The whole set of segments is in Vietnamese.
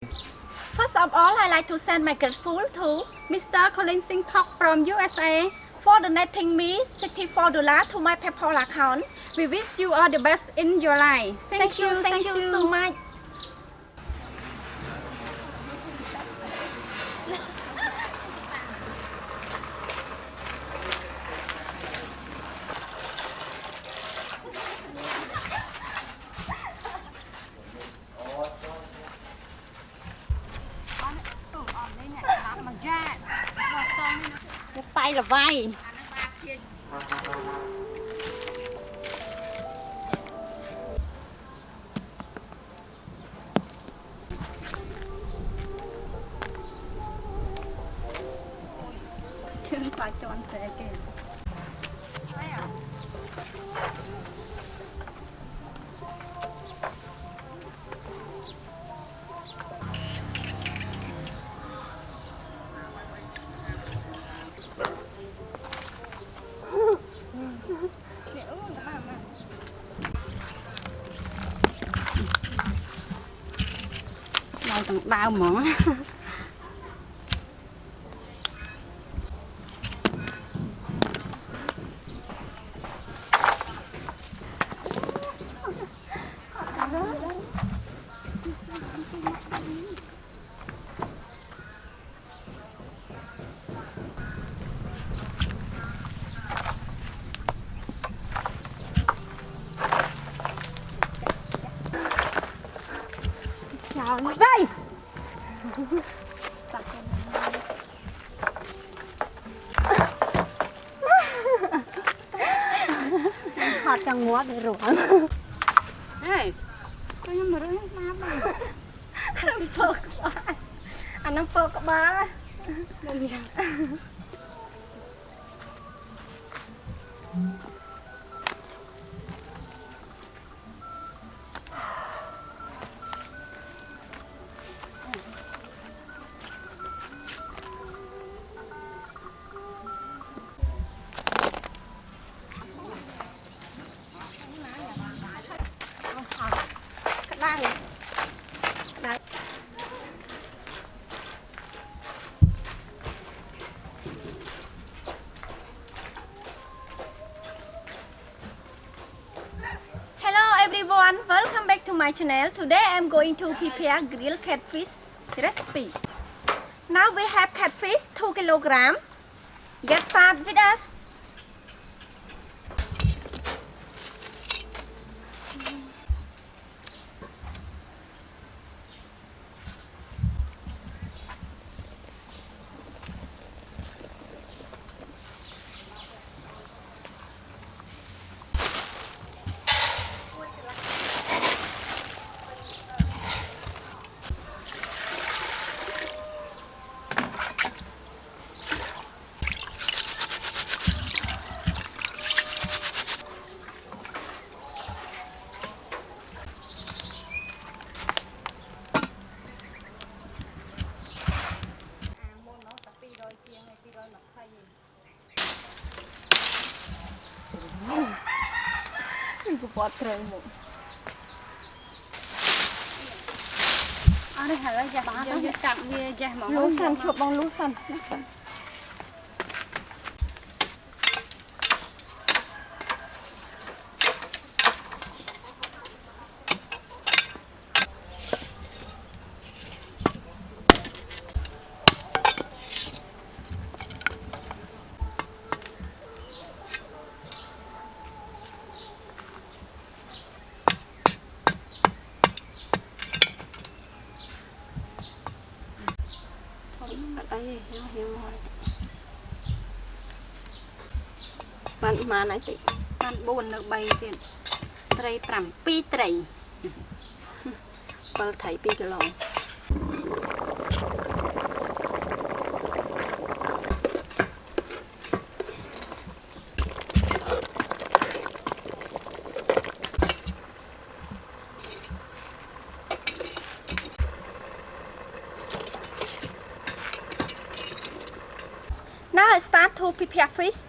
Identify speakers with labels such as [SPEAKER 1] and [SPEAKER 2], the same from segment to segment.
[SPEAKER 1] First of all, I like to send my grateful to
[SPEAKER 2] Mr. Colin Singh from USA
[SPEAKER 1] for donating me $64 to my PayPal account.
[SPEAKER 2] We wish you all the best in your life.
[SPEAKER 1] Thank you so much.
[SPEAKER 2] Tay là vai. Chân phải tròn thế kìa. Tầng đau mà chào đây hot trong ngõ để rửa. Hey, tôi nhắm rửa má mà. Anh phơ quá. Anh đang phơ các ba.
[SPEAKER 1] Everyone, welcome back to my channel. Today I'm going to prepare grilled catfish recipe. Now we have catfish 2 kg. Get started with us. Bọt trời một.
[SPEAKER 2] Đây hả giờ bà nó chậm như giờ mà
[SPEAKER 1] lúa xanh chụp bằng lúa xanh.
[SPEAKER 2] Bạn mà nãy chị bạn buồn được bay tiền tray tầm pi tray bao thấy pi lon
[SPEAKER 1] Now I start to prepare fish.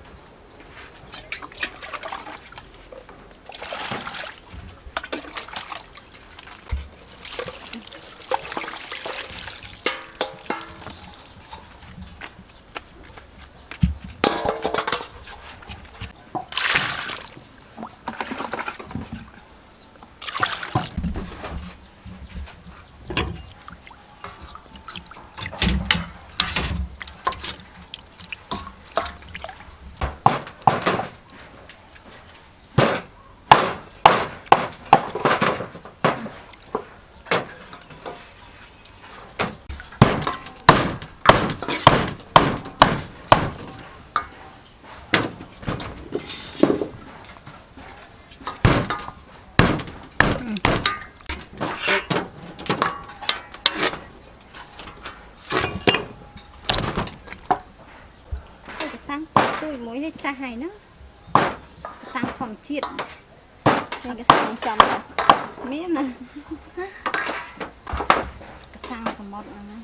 [SPEAKER 2] muối hay cha hay nữa sang phòng chiết nên cái sang chấm này miếng này cái sang sầm mót này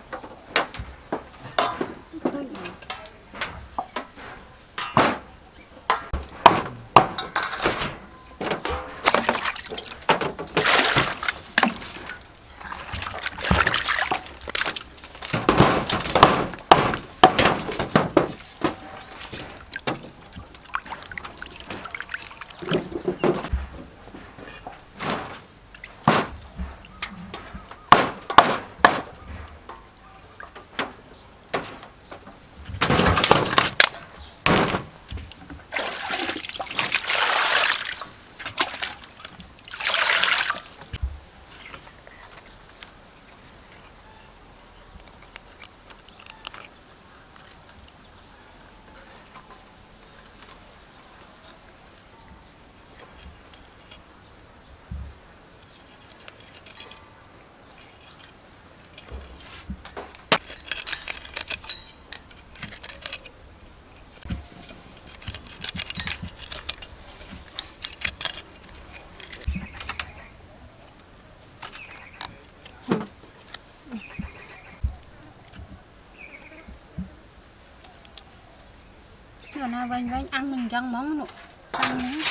[SPEAKER 2] Giờ nào vánh ăn mình răng món nụ ăn nữa.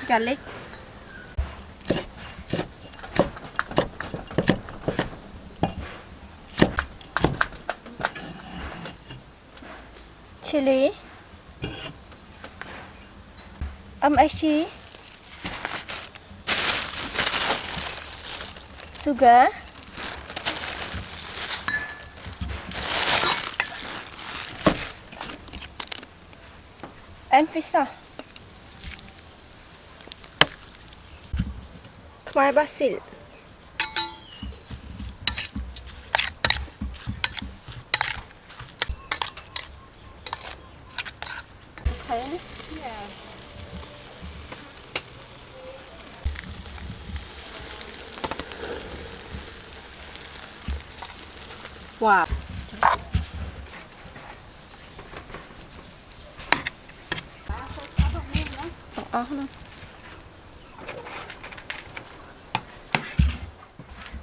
[SPEAKER 2] Garlic, chili, MSG, sugar, and fish sauce. Khmer basil. Okay. Yeah. Wow.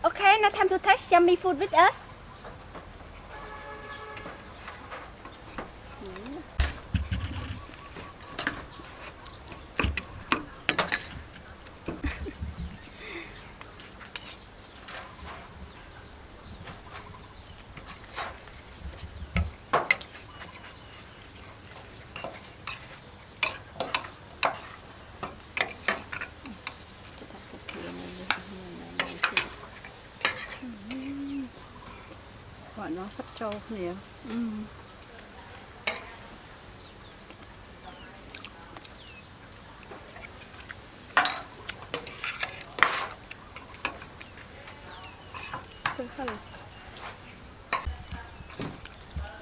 [SPEAKER 2] Okay, now time to taste yummy food with us. Gọi nó phát trâu nhiều.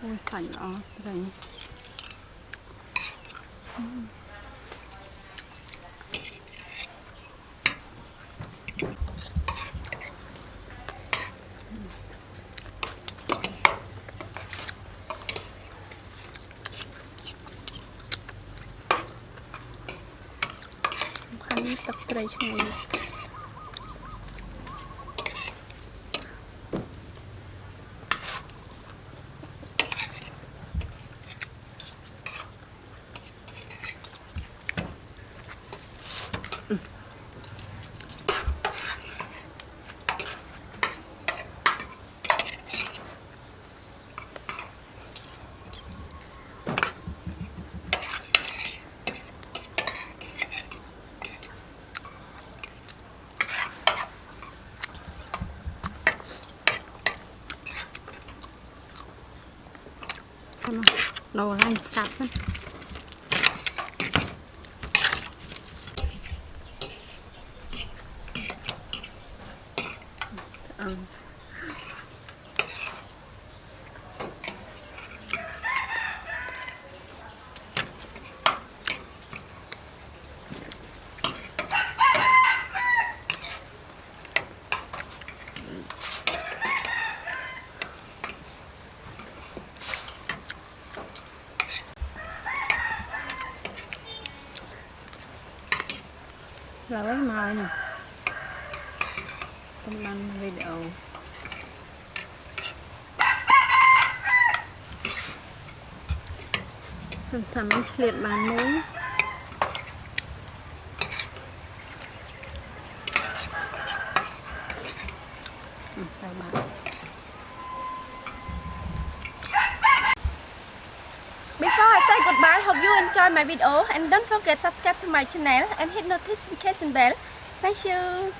[SPEAKER 2] Ôi sành ọ đây.
[SPEAKER 1] ទឹកត្រីឈ្ងុយ
[SPEAKER 2] Đồ lành cặp thôi. Rồi mời nè. Công đăng video. Thầm liệt bàn muối. Chào bạn.
[SPEAKER 1] Before I say goodbye, hope you enjoy my video and don't forget subscribe to my channel and hit notification bell. Thank you.